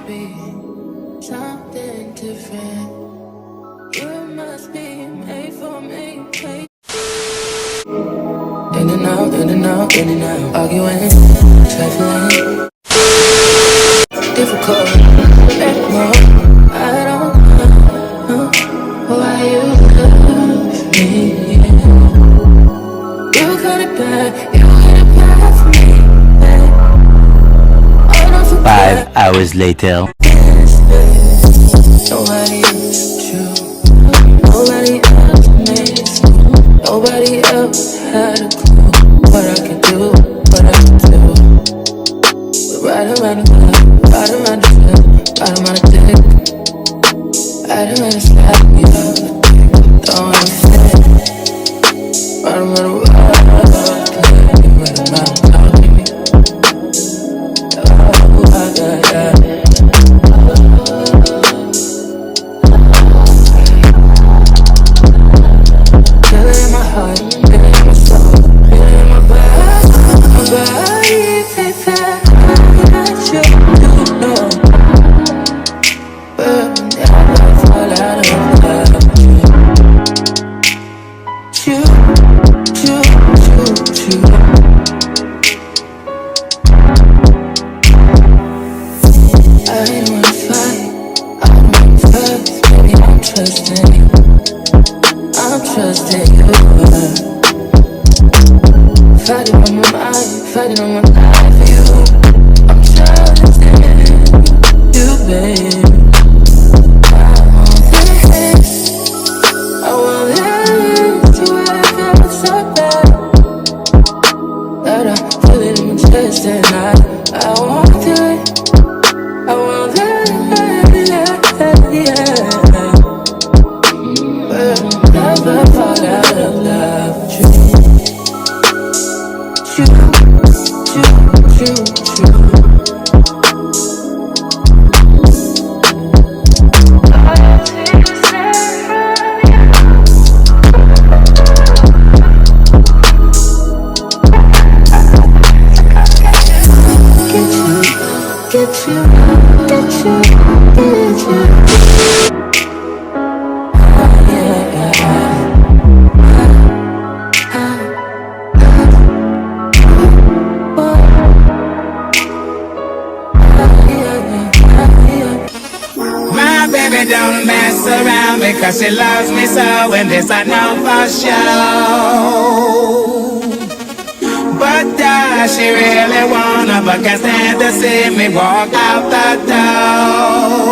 be something different. You must be made for me. In and out, in and out, in and out. Arguing, trifling, difficult. Let go. I don't know why you love me. You got it bad, you got it bad for me. Oh, don't forget. 5 hours later. Nobody else you. Nobody else makes you. Nobody else had a clue what I could do, what I could do. We're right around the club, right around the club, right around the dick. Right around the slap, you know, don't wanna fit. Right around the world, right around the club, me. Oh, yeah. I'm trusting you. Fighting on my mind, fighting on my life for you. I'm trusting you, babe. I want this to where I feel so bad that I feel it in my chest and I want it. I want it, yeah. Never fall out of love with you. Get you. My baby don't mess around because she loves me so, and this I know for sure. But does she really wanna, but can't stand to see me walk out the door?